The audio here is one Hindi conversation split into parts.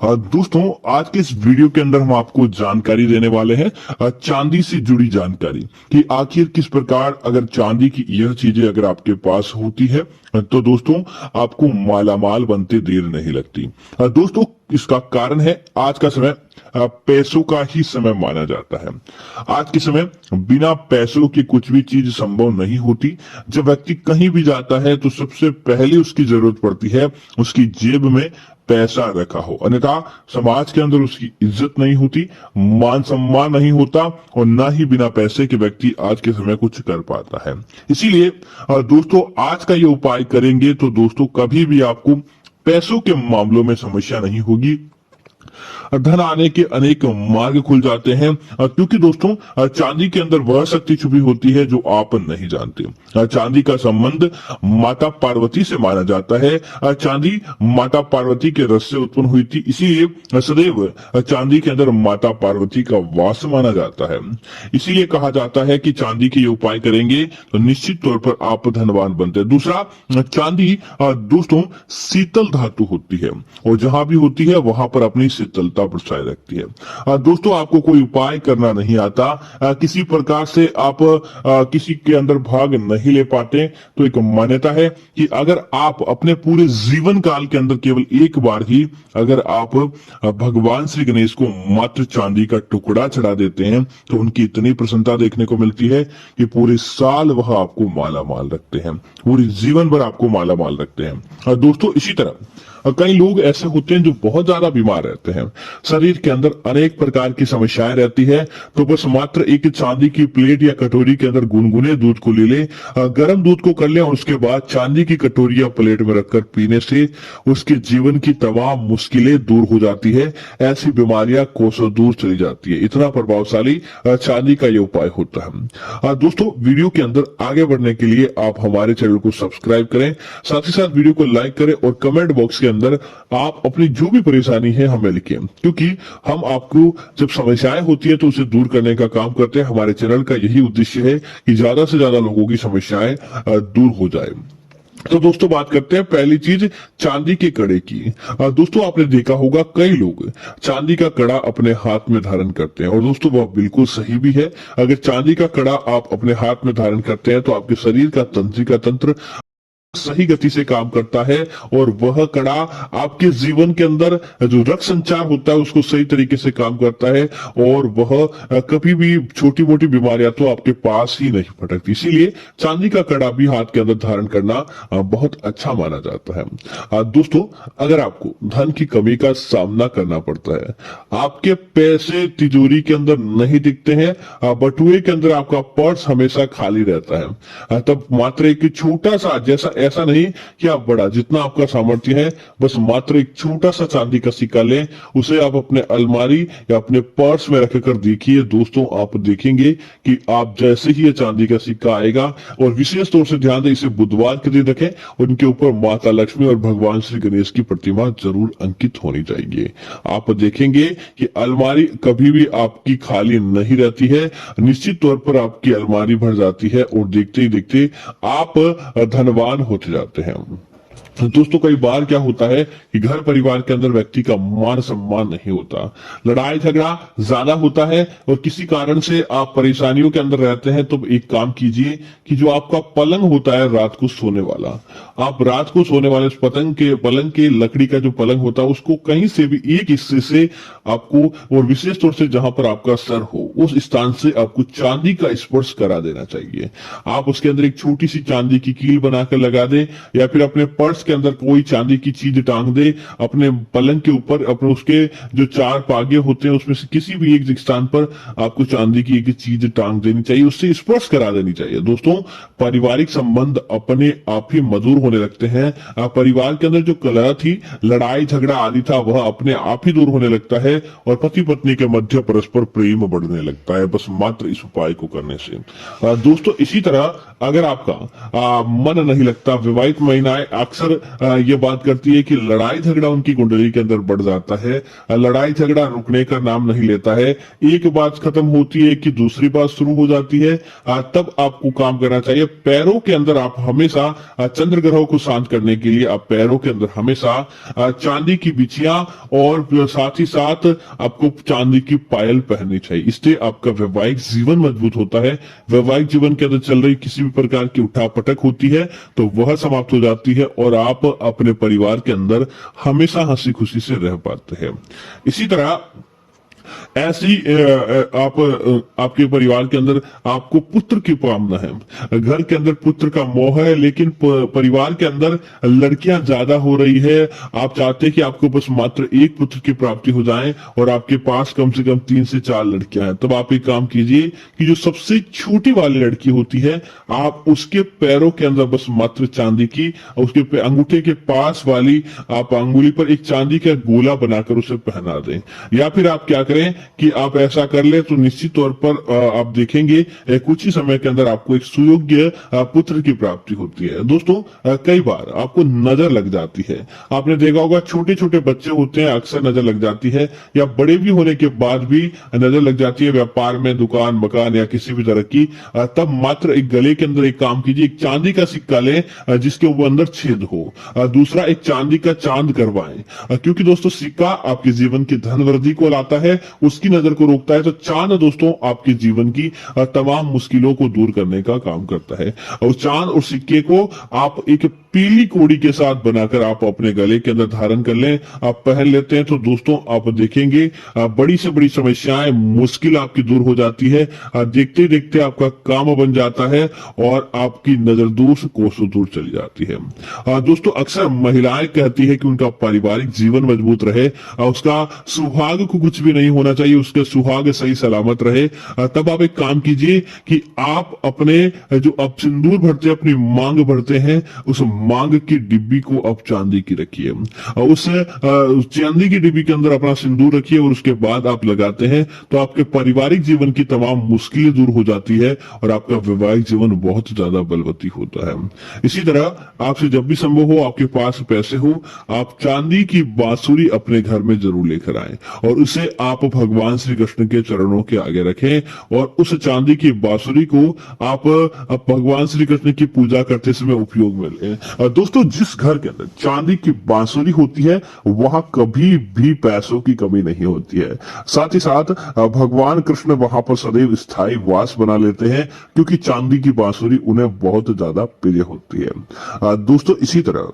दोस्तों, आज के इस वीडियो के अंदर हम आपको जानकारी देने वाले हैं चांदी से जुड़ी जानकारी कि आखिर किस प्रकार अगर चांदी की यह चीजें अगर आपके पास होती है तो दोस्तों आपको मालामाल बनते देर नहीं लगती। दोस्तों, इसका कारण है आज का समय पैसों का ही समय माना जाता है। आज के समय बिना पैसों के कुछ भी चीज संभव नहीं होती। जब व्यक्ति कहीं भी जाता है तो सबसे पहले उसकी जरूरत पड़ती है उसकी जेब में पैसा रखा हो, अन्यथा समाज के अंदर उसकी इज्जत नहीं होती, मान सम्मान नहीं होता और ना ही बिना पैसे के व्यक्ति आज के समय कुछ कर पाता है। इसीलिए दोस्तों आज का ये उपाय करेंगे तो दोस्तों कभी भी आपको पैसों के मामलों में समस्या नहीं होगी। धन आने के अनेक मार्ग खुल जाते हैं क्योंकि दोस्तों चांदी के अंदर वह शक्ति छुपी होती है जो आप नहीं जानते। चांदी का संबंध माता पार्वती से माना जाता है। चांदी माता पार्वती के रस से उत्पन्न हुई थी, इसीलिए सदैव चांदी के अंदर माता पार्वती का वास माना जाता है। इसीलिए कहा जाता है कि चांदी के ये उपाय करेंगे तो निश्चित तौर पर आप धनवान बनते हैं। दूसरा, चांदी दोस्तों शीतल धातु होती है और जहां भी होती है वहां पर अपनी शीतलता बरसाए रखती है। दोस्तों आपको कोई उपाय करना नहीं आता, किसी प्रकार से आप किसी के अंदर भाग नहीं ले पाते, तो एक मान्यता है कि अगर आप अपने पूरे जीवन काल के अंदर केवल एक बार ही अगर आप भगवान श्री गणेश को मात्र चांदी का टुकड़ा चढ़ा देते हैं तो उनकी इतनी प्रसन्नता देखने को मिलती है कि पूरे साल वह आपको माला माल रखते हैं, पूरे जीवन भर आपको माला माल रखते हैं। दोस्तों इसी तरह कई लोग ऐसे होते हैं जो बहुत ज्यादा बीमार रहते हैं, शरीर के अंदर अनेक प्रकार की समस्याएं रहती है, तो बस मात्र एक चांदी की प्लेट या कटोरी के अंदर गुनगुने दूध को ले ले, गर्म दूध को कर ले और उसके बाद चांदी की कटोरी या प्लेट में रखकर पीने से उसके जीवन की तमाम मुश्किलें दूर हो जाती है। ऐसी बीमारियां कोसों दूर चली जाती है। इतना प्रभावशाली चांदी का ये उपाय होता है। दोस्तों वीडियो के अंदर आगे बढ़ने के लिए आप हमारे चैनल को सब्सक्राइब करें, साथ ही साथ वीडियो को लाइक करें और कमेंट बॉक्स के अंदर आप अपनी जो भी परेशानी है हमें लिखें, क्योंकि हम आपको जब समस्याएं होती है तो उसे दूर करने का काम करते हैं। हमारे चैनल का यही उद्देश्य है कि ज्यादा से ज्यादा लोगों की समस्याएं दूर हो जाए। तो दोस्तों बात करते हैं पहली चीज चांदी के कड़े की। दोस्तों आपने देखा होगा कई लोग चांदी का कड़ा अपने हाथ में धारण करते हैं और दोस्तों वह बिल्कुल सही भी है। अगर चांदी का कड़ा आप अपने हाथ में धारण करते हैं तो आपके शरीर का तंत्रिका तंत्र सही गति से काम करता है और वह कड़ा आपके जीवन के अंदर जो रक्त संचार होता है उसको सही तरीके से काम करता है और वह कभी भी छोटी मोटी बीमारियां तो आपके पास ही नहीं फटकती। इसीलिए चांदी का कड़ा भी हाथ के अंदर धारण करना बहुत अच्छा माना जाता है। दोस्तों अगर आपको धन की कमी का सामना करना पड़ता है, आपके पैसे तिजोरी के अंदर नहीं दिखते हैं, बटुए के अंदर आपका पर्स हमेशा खाली रहता है, तब मात्र एक छोटा सा, जैसा ऐसा नहीं कि आप बड़ा, जितना आपका सामर्थ्य है बस मात्र एक छोटा सा चांदी का सिक्का लें, उसे आप अपने अलमारी या अपने पर्स में रखकर देखिए। दोस्तों आप देखेंगे कि आप जैसे ही ये चांदी का सिक्का आएगा, और विशेष तौर से ध्यान दें इसे बुधवार के दिन रखें, उनके ऊपर माता लक्ष्मी और भगवान श्री गणेश की प्रतिमा जरूर अंकित होनी चाहिए। आप देखेंगे कि अलमारी कभी भी आपकी खाली नहीं रहती है, निश्चित तौर पर आपकी अलमारी भर जाती है और देखते ही देखते आप धनवान होते जाते हैं। दोस्तों कई बार क्या होता है कि घर परिवार के अंदर व्यक्ति का मान सम्मान नहीं होता, लड़ाई झगड़ा ज्यादा होता है और किसी कारण से आप परेशानियों के अंदर रहते हैं, तो एक काम कीजिए कि जो आपका पलंग होता है रात को सोने वाला, आप रात को सोने वाले उस पलंग के लकड़ी का जो पलंग होता है उसको कहीं से भी एक हिस्से से आपको, और विशेष तौर से जहां पर आपका सर हो उस स्थान से आपको चांदी का स्पर्श करा देना चाहिए। आप उसके अंदर एक छोटी सी चांदी की कील बनाकर लगा दे या फिर अपने पर्स के अंदर कोई चांदी की चीज टांग दे, अपने पलंग के ऊपर अपने उसके जो चार पागे होते हैं उसमें से किसी भी एक स्थान पर आपको चांदी की एक चीज टांग देनी चाहिए, उससे स्पर्श करा देनी चाहिए। दोस्तों पारिवारिक संबंध अपने आप ही मधुर होने लगते हैं। परिवार के अंदर जो कलह थी, लड़ाई झगड़ा आदि था, वह अपने आप ही दूर होने लगता है और पति पत्नी के मध्य परस्पर प्रेम बढ़ने लगता है, बस मात्र इस उपाय को करने से। दोस्तों इसी तरह अगर आपका मन नहीं लगता, विवाहित महिलाएं अक्सर अंदर ये बात करती है कि लड़ाई झगड़ा उनकी कुंडली के अंदर बढ़ जाता है। लड़ाई झगड़ा रुकने का नाम नहीं लेता है। एक बात खत्म होती है कि दूसरी बात शुरू हो जाती है। तब आपको काम करना चाहिए। पैरों के अंदर आप हमेशा चंद्र ग्रहों को शांत करने के लिए आप पैरों के अंदर हमेशा चांदी की बिछियां और साथ ही साथ आपको चांदी की पायल पहननी चाहिए। इससे आपका वैवाहिक जीवन मजबूत होता है। वैवाहिक जीवन के अंदर चल रही किसी भी प्रकार की उठापटक होती है तो वह समाप्त हो जाती है और आप अपने परिवार के अंदर हमेशा हंसी खुशी से रह पाते हैं। इसी तरह ऐसी आपके परिवार के अंदर आपको पुत्र की कामना है। घर के अंदर पुत्र का मोह है, लेकिन परिवार के अंदर लड़कियां ज्यादा हो रही है। आप चाहते हैं कि आपको बस मात्र एक पुत्र की प्राप्ति हो जाए और आपके पास कम से कम 3 से 4 लड़कियां हैं। तब आप एक काम कीजिए कि जो सबसे छोटी वाली लड़की होती है आप उसके पैरों के अंदर बस मात्र चांदी की, उसके अंगूठे के पास वाली आप अंगुली पर एक चांदी का गोला बनाकर उसे पहना दें। या फिर आप क्या करें कि आप ऐसा कर ले तो निश्चित तौर पर आप देखेंगे कुछ ही समय के अंदर आपको एक सुयोग्य पुत्र की प्राप्ति होती है। दोस्तों कई बार आपको नजर लग जाती है। आपने देखा होगा छोटे छोटे बच्चे होते हैं, अक्सर नजर लग जाती है, या बड़े भी होने के बाद भी नजर लग जाती है व्यापार में, दुकान मकान या किसी भी तरह की। तब मात्र एक गले के अंदर एक काम कीजिए, एक चांदी का सिक्का लें जिसके ऊपर अंदर छेद हो। दूसरा एक चांदी का चांद करवाएं, क्योंकि दोस्तों सिक्का आपके जीवन की धन वृद्धि को लाता है, उसकी नजर को रोकता है। तो चांद दोस्तों आपके जीवन की तमाम मुश्किलों को दूर करने का काम करता है। और चांद और सिक्के को आप एक पीली कोड़ी के साथ बनाकर आप अपने गले के अंदर धारण कर लें, आप पहन लेते हैं तो दोस्तों आप देखेंगे बड़ी से बड़ी समस्याएं, मुश्किल आपकी दूर हो जाती है। देखते देखते आपका काम बन जाता है और आपकी नजर दूर से कोसों दूर चली जाती है। दोस्तों अक्सर महिलाएं कहती है कि उनका पारिवारिक जीवन मजबूत रहे, उसका सुहाग को कुछ भी नहीं होना चाहिए, उसके सुहाग सही सलामत रहे। तब आप एक काम कीजिए कि आप अपने जो आप सिंदूर भरते हैं, अपनी मांग भरते हैं, उस मांग की डिब्बी को आप चांदी की रखिए। उस चांदी की डिब्बी के अंदर अपना सिंदूर रखिए और उसके बाद आप लगाते हैं तो आपके पारिवारिक जीवन की तमाम मुश्किलें दूर हो जाती है और आपका वैवाहिक जीवन बहुत ज्यादा बलवती होता है। इसी तरह आपसे जब भी संभव हो, आपके पास पैसे हो, आप चांदी की बांसुरी अपने घर में जरूर लेकर आए और उसे आप भगवान श्री कृष्ण के चरणों के आगे रखें और उस चांदी की बांसुरी को आप भगवान श्री कृष्ण की पूजा करते समय उपयोग में लें। दोस्तों जिस घर के अंदर चांदी की बांसुरी होती है वहां कभी भी पैसों की कमी नहीं होती है। साथ ही साथ भगवान कृष्ण वहां पर सदैव स्थायी वास बना लेते हैं, क्योंकि चांदी की बांसुरी उन्हें बहुत ज्यादा प्रिय होती है। दोस्तों इसी तरह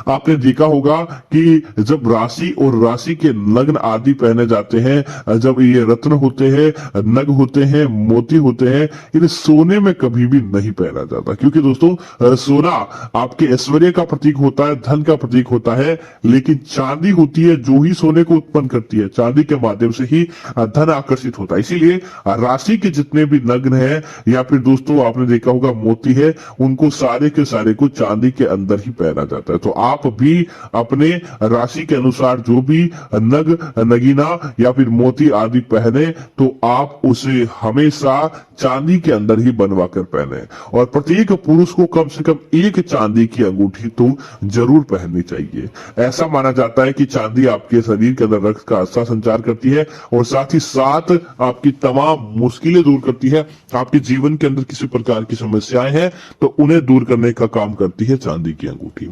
आपने देखा होगा कि जब राशि और राशि के नग्न आदि पहने जाते हैं, जब ये रत्न होते हैं, नग होते हैं, मोती होते हैं, इन्हें सोने में कभी भी नहीं पहना जाता, क्योंकि दोस्तों सोना आपके ऐश्वर्य का प्रतीक होता है, धन का प्रतीक होता है, लेकिन चांदी होती है जो ही सोने को उत्पन्न करती है। चांदी के माध्यम से ही धन आकर्षित होता है। इसीलिए राशि के जितने भी नग्न है या फिर दोस्तों आपने देखा होगा मोती है, उनको सारे के सारे को चांदी के अंदर ही पहना जाता है। तो आप भी अपने राशि के अनुसार जो भी नग नगीना या फिर मोती आदि पहने तो आप उसे हमेशा चांदी के अंदर ही बनवा कर पहने और प्रत्येक पुरुष को कम से कम एक चांदी की अंगूठी तो जरूर पहननी चाहिए। ऐसा माना जाता है कि चांदी आपके शरीर के अंदर रक्त का अच्छा संचार करती है और साथ ही साथ आपकी तमाम मुश्किलें दूर करती है। आपके जीवन के अंदर किसी प्रकार की समस्याएं हैं तो उन्हें दूर करने का काम करती है चांदी की अंगूठी।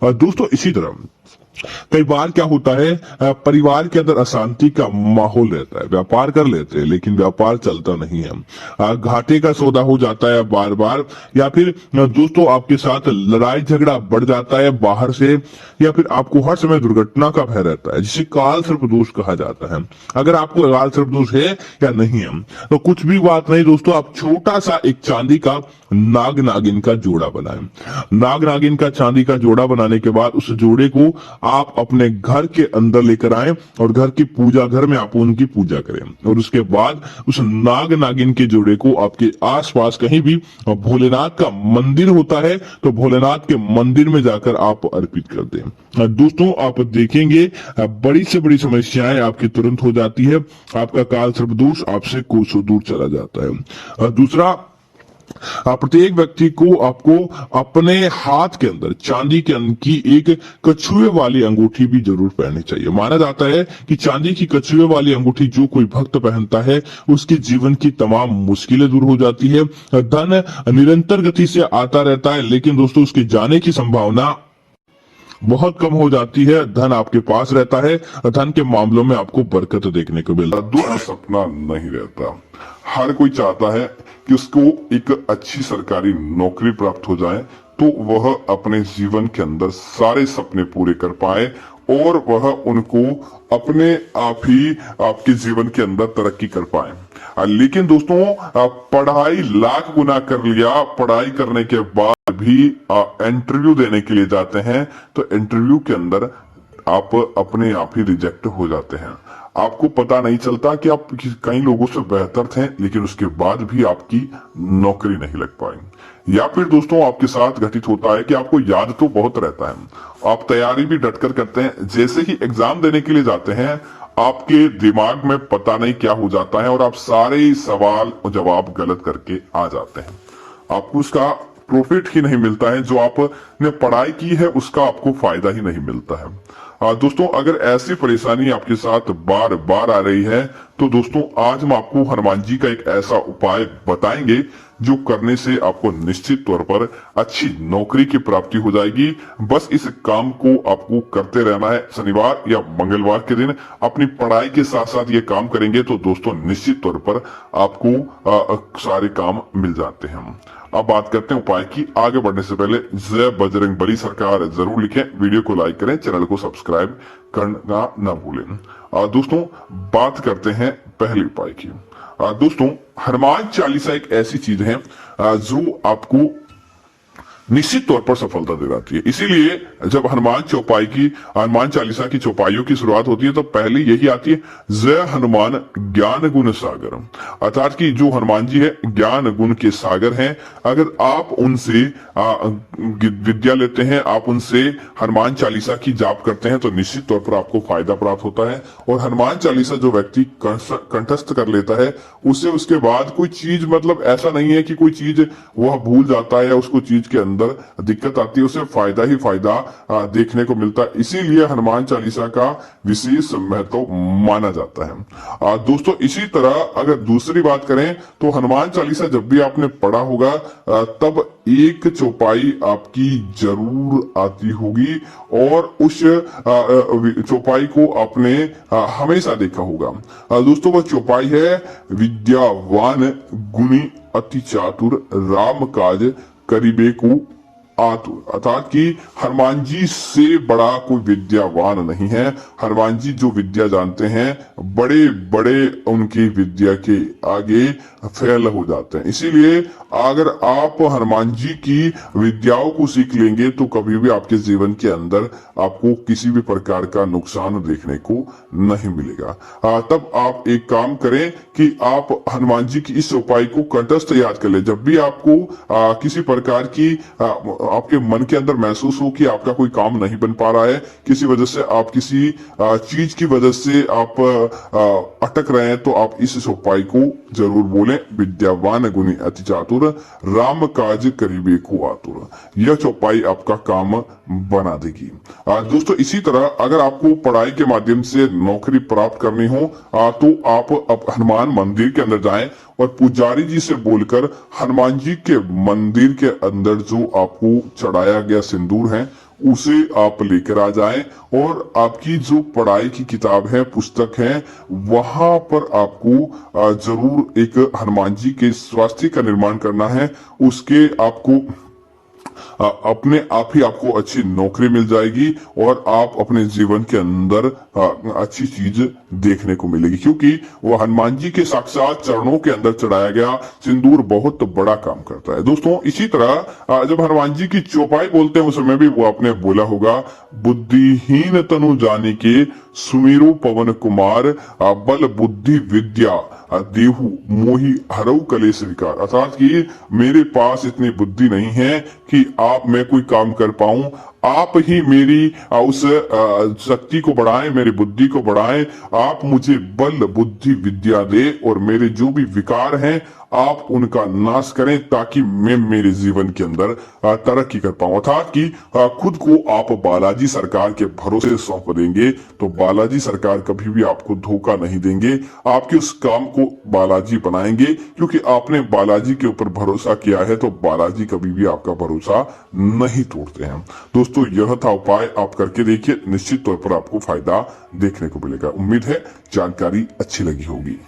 दोस्तों इसी तरह कई बार क्या होता है परिवार के अंदर अशांति का माहौल रहता है, व्यापार कर लेते हैं लेकिन व्यापार चलता नहीं है, घाटे का सौदा हो जाता है बार बार, या फिर दोस्तों आपके साथ लड़ाई झगड़ा बढ़ जाता है बाहर से, या फिर आपको हर समय दुर्घटना का भय रहता है जिसे काल सर्प दोष कहा जाता है। अगर आपको काल सर्प दोष है या नहीं है तो कुछ भी बात नहीं दोस्तों, आप छोटा सा एक चांदी का नाग नागिन का जोड़ा बनाएं। नाग नागिन का चांदी का जोड़ा बनाने के बाद उस जोड़े को आप अपने घर के अंदर लेकर आए और घर की पूजा घर में आप उनकी पूजा करें और उसके बाद उस नाग नागिन के जोड़े को आपके आसपास कहीं भी भोलेनाथ का मंदिर होता है तो भोलेनाथ के मंदिर में जाकर आप अर्पित कर दें। दोस्तों आप देखेंगे बड़ी से बड़ी समस्याएं आपकी तुरंत हो जाती है, आपका काल सर्प दोष आपसे कोसों दूर चला जाता है। दूसरा प्रत्येक व्यक्ति को आपको अपने हाथ के अंदर चांदी की एक कछुए वाली अंगूठी भी जरूर पहननी चाहिए। माना जाता है कि चांदी की कछुए वाली अंगूठी जो कोई भक्त पहनता है उसके जीवन की तमाम मुश्किलें दूर हो जाती है, धन निरंतर गति से आता रहता है, लेकिन दोस्तों उसके जाने की संभावना बहुत कम हो जाती है। धन आपके पास रहता है, धन के मामलों में आपको बरकत देखने को मिलता है। दूर सपना नहीं रहता। हर कोई चाहता है कि उसको एक अच्छी सरकारी नौकरी प्राप्त हो जाए तो वह अपने जीवन के अंदर सारे सपने पूरे कर पाए और वह उनको अपने आप ही आपके जीवन के अंदर तरक्की कर पाए। लेकिन दोस्तों पढ़ाई लाख गुना कर लिया, पढ़ाई करने के बाद भी इंटरव्यू देने के लिए जाते हैं तो इंटरव्यू के अंदर आप अपने आप ही रिजेक्ट हो जाते हैं। आपको पता नहीं चलता कि आप कई लोगों से बेहतर थे, लेकिन उसके बाद भी आपकी नौकरी नहीं लग पाई। या फिर दोस्तों आपके साथ घटित होता है कि आपको याद तो बहुत रहता है, आप तैयारी भी डटकर करते हैं, जैसे ही एग्जाम देने के लिए जाते हैं आपके दिमाग में पता नहीं क्या हो जाता है और आप सारे सवाल और जवाब गलत करके आ जाते हैं। आपको उसका प्रॉफिट ही नहीं मिलता है, जो आपने पढ़ाई की है उसका आपको फायदा ही नहीं मिलता है। दोस्तों अगर ऐसी परेशानी आपके साथ बार बार आ रही है तो दोस्तों आज हम आपको हनुमान जी का एक ऐसा उपाय बताएंगे जो करने से आपको निश्चित तौर पर अच्छी नौकरी की प्राप्ति हो जाएगी। बस इस काम को आपको करते रहना है। शनिवार या मंगलवार के दिन अपनी पढ़ाई के साथ साथ ये काम करेंगे तो दोस्तों निश्चित तौर पर आपको सारे काम मिल जाते हैं। अब बात करते हैं उपाय की। आगे बढ़ने से पहले जय बजरंग बली सरकार जरूर लिखें, वीडियो को लाइक करें, चैनल को सब्सक्राइब करना ना भूलें। दोस्तों बात करते हैं पहले उपाय की। दोस्तों हनुमान चालीसा एक ऐसी चीज है जो आपको निश्चित तौर पर सफलता दिलाती है। इसीलिए जब हनुमान चालीसा की चौपाइयों की शुरुआत होती है तो पहले यही आती है, जय हनुमान ज्ञान गुण सागर, अर्थात कि जो हनुमान जी है ज्ञान गुण के सागर हैं। अगर आप उनसे विद्या लेते हैं, आप उनसे हनुमान चालीसा की जाप करते हैं तो निश्चित तौर पर आपको फायदा प्राप्त होता है। और हनुमान चालीसा जो व्यक्ति कंठस्थ कर लेता है उसे उसके बाद कोई चीज, मतलब ऐसा नहीं है कि कोई चीज वह भूल जाता है या उसको चीज के अंदर दिक्कत आती है, उसे फायदा ही फायदा देखने को मिलता है। इसीलिए हनुमान चालीसा का विशेष महत्व माना जाता है। दोस्तों इसी तरह अगर दूसरी बात करें तो हनुमान चालीसा जब भी आपने पढ़ा होगा तब एक चौपाई आपकी जरूर आती होगी और उस चौपाई को आपने हमेशा देखा होगा। दोस्तों वह चौपाई है, विद्यावान गुणी अति चातुर राम काज करीबे को आतुर, अर्थात कि हनुमान जी से बड़ा कोई विद्यावान नहीं है। हनुमान जी जो विद्या जानते हैं बड़े बड़े उनकी विद्या के आगे फेल हो जाते हैं। इसीलिए अगर आप हनुमान जी की विद्याओं को सीख लेंगे तो कभी भी आपके जीवन के अंदर आपको किसी भी प्रकार का नुकसान देखने को नहीं मिलेगा। तब आप एक काम करें कि आप हनुमान जी की इस उपाय को कंठस्थ याद कर ले। जब भी आपको किसी प्रकार की आपके मन के अंदर महसूस हो कि आपका कोई काम नहीं बन पा रहा है, किसी वजह से आप किसी चीज की वजह से आप अटक रहे हैं, तो आप इस उपाय को जरूर बोलें, विद्यावान गुणी अति चातुर राम काज करीबे को आतुर। यह चौपाई आपका काम बना देगी। दोस्तों इसी तरह अगर आपको पढ़ाई के माध्यम से नौकरी प्राप्त करनी हो तो आप हनुमान मंदिर के अंदर जाएं और पुजारी जी से बोलकर हनुमान जी के मंदिर के अंदर जो आपको चढ़ाया गया सिंदूर है उसे आप लेकर आ जाएं और आपकी जो पढ़ाई की किताब है, पुस्तक है, वहां पर आपको जरूर एक हनुमान जी के स्वास्थ्य का निर्माण करना है। उसके आपको अपने आप ही आपको अच्छी नौकरी मिल जाएगी और आप अपने जीवन के अंदर अच्छी चीज देखने को मिलेगी, क्योंकि वो हनुमान जी के साक्षात चरणों के अंदर चढ़ाया गया सिंदूर बहुत बड़ा काम करता है। दोस्तों इसी तरह जब हनुमान जी की चौपाई बोलते हैं उस समय भी वो आपने बोला होगा, बुद्धिहीन तनु जाने के सुमेरु पवन कुमार बल बुद्धि विद्या देहु मोहि हरऊ कलेश विकार, अर्थात कि मेरे पास इतनी बुद्धि नहीं है कि मैं कोई काम कर पाऊं, आप ही मेरी उस शक्ति को बढ़ाएं, मेरी बुद्धि को बढ़ाएं। आप मुझे बल बुद्धि विद्या दे और मेरे जो भी विकार हैं आप उनका नाश करें, ताकि मैं मेरे जीवन के अंदर तरक्की कर पाऊं। अर्थात कि खुद को आप बालाजी सरकार के भरोसे सौंप देंगे तो बालाजी सरकार कभी भी आपको धोखा नहीं देंगे। आपके उस काम को बालाजी बनाएंगे, क्योंकि आपने बालाजी के ऊपर भरोसा किया है तो बालाजी कभी भी आपका भरोसा नहीं तोड़ते हैं। दोस्तों, यह था उपाय, आप करके देखिए, निश्चित तौर पर आपको फायदा देखने को मिलेगा। उम्मीद है जानकारी अच्छी लगी होगी।